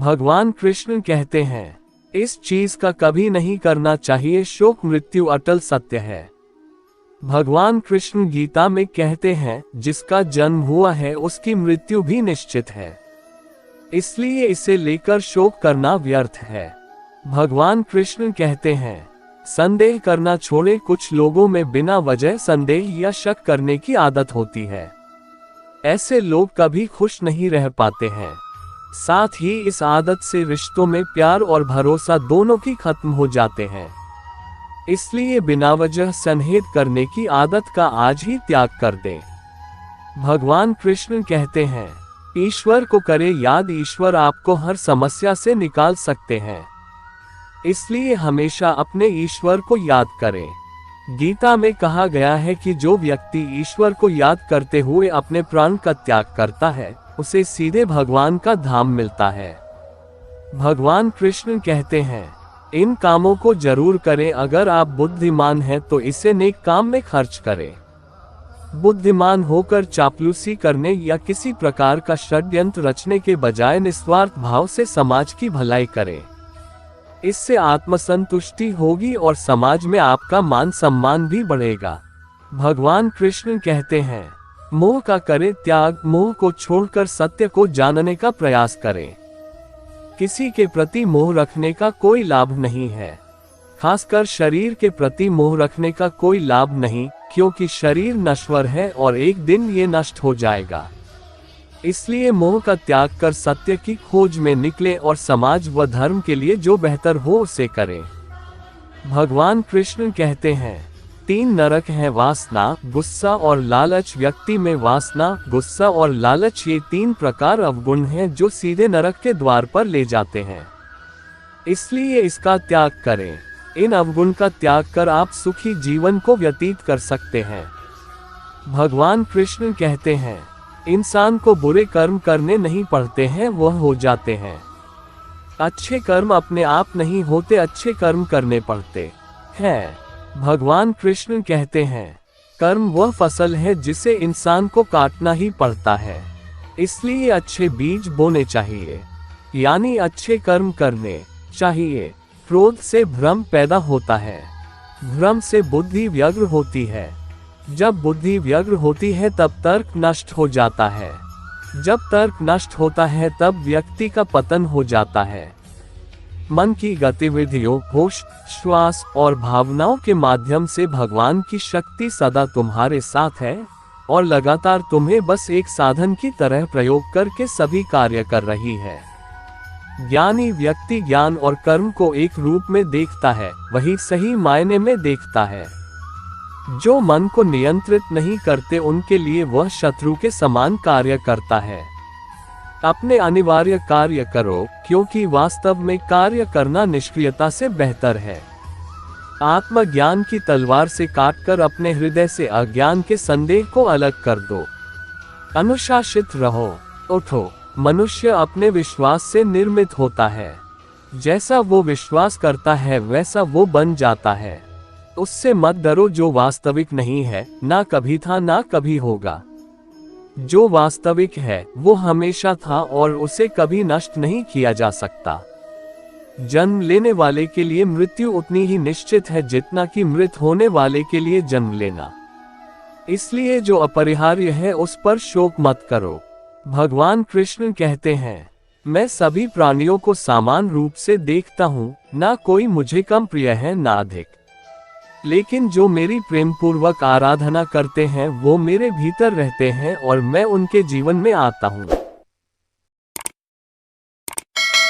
भगवान कृष्ण कहते हैं, इस चीज का कभी नहीं करना चाहिए, शोक मृत्यु अटल सत्य है। भगवान कृष्ण गीता में कहते हैं, जिसका जन्म हुआ है उसकी मृत्यु भी निश्चित है, इसलिए इसे लेकर शोक करना व्यर्थ है। भगवान कृष्ण कहते हैं, संदेह करना छोड़े। कुछ लोगों में बिना वजह संदेह या शक करने की आदत होती है। ऐसे लोग कभी खुश नहीं रह पाते हैं। साथ ही इस आदत से रिश्तों में प्यार और भरोसा दोनों की खत्म हो जाते हैं। इसलिए बिना वजह संदेह करने की आदत का आज ही त्याग कर दें। भगवान कृष्ण कहते हैं, ईश्वर को करे याद, ईश्वर आपको हर समस्या से निकाल सकते हैं। इसलिए हमेशा अपने ईश्वर को याद करें। गीता में कहा गया है कि जो व्यक्ति ईश्वर को याद करते हुए अपने प्राण का त्याग करता है, उसे सीधे भगवान का धाम मिलता है। भगवान कृष्ण कहते हैं, इन कामों को जरूर करें। अगर आप बुद्धिमान हैं तो इसे नेक काम में खर्च करें। बुद्धिमान होकर चापलूसी करने या किसी प्रकार का षड्यंत्र रचने के बजाय निस्वार्थ भाव से समाज की भलाई करें। इससे आत्मसंतुष्टि होगी और समाज में आपका मान सम्मान भी बढ़ेगा। भगवान कृष्ण कहते हैं, मोह का करें त्याग, मोह को छोड़कर सत्य को जानने का प्रयास करें। किसी के प्रति मोह रखने का कोई लाभ नहीं है, खासकर शरीर के प्रति मोह रखने का कोई लाभ नहीं, क्योंकि शरीर नश्वर है और एक दिन ये नष्ट हो जाएगा। इसलिए मोह का त्याग कर सत्य की खोज में निकले और समाज व धर्म के लिए जो बेहतर हो उसे करें। भगवान कृष्ण कहते हैं, 3 नरक हैं, वासना, गुस्सा और लालच। व्यक्ति में वासना, गुस्सा और लालच ये 3 प्रकार अवगुण हैं जो सीधे नरक के द्वार पर ले जाते हैं। इसलिए इसका त्याग करें। इन अवगुण का त्याग कर आप सुखी जीवन को व्यतीत कर सकते हैं। भगवान कृष्ण कहते हैं, इंसान को बुरे कर्म करने नहीं पड़ते हैं, वह हो जाते हैं। अच्छे कर्म अपने आप नहीं होते, अच्छे कर्म करने पड़ते हैं। भगवान कृष्ण कहते हैं, कर्म वह फसल है जिसे इंसान को काटना ही पड़ता है। इसलिए अच्छे बीज बोने चाहिए, यानी अच्छे कर्म करने चाहिए। क्रोध से भ्रम पैदा होता है, भ्रम से बुद्धि व्यग्र होती है। जब बुद्धि व्यग्र होती है तब तर्क नष्ट हो जाता है। जब तर्क नष्ट होता है तब व्यक्ति का पतन हो जाता है। मन की गतिविधियों, होश, श्वास और भावनाओं के माध्यम से भगवान की शक्ति सदा तुम्हारे साथ है और लगातार तुम्हें बस एक साधन की तरह प्रयोग करके सभी कार्य कर रही है। ज्ञानी व्यक्ति ज्ञान और कर्म को एक रूप में देखता है, वही सही मायने में देखता है। जो मन को नियंत्रित नहीं करते उनके लिए वह शत्रु के समान कार्य करता है। अपने अनिवार्य कार्य करो, क्योंकि वास्तव में कार्य करना निष्क्रियता से बेहतर है। आत्मज्ञान की तलवार से काटकर अपने हृदय से अज्ञान के संदेह को अलग कर दो। अनुशासित रहो, उठो। मनुष्य अपने विश्वास से निर्मित होता है। जैसा वो विश्वास करता है वैसा वो बन जाता है। उससे मत डरो जो वास्तविक नहीं है, ना कभी था ना कभी होगा। जो वास्तविक है वो हमेशा था और उसे कभी नष्ट नहीं किया जा सकता। जन्म लेने वाले के लिए मृत्यु उतनी ही निश्चित है जितना कि मृत होने वाले के लिए जन्म लेना। इसलिए जो अपरिहार्य है उस पर शोक मत करो। भगवान कृष्ण कहते हैं, मैं सभी प्राणियों को समान रूप से देखता हूँ, ना कोई मुझे कम प्रिय है ना अधिक। लेकिन जो मेरी प्रेम पूर्वक आराधना करते हैं वो मेरे भीतर रहते हैं और मैं उनके जीवन में आता हूँ।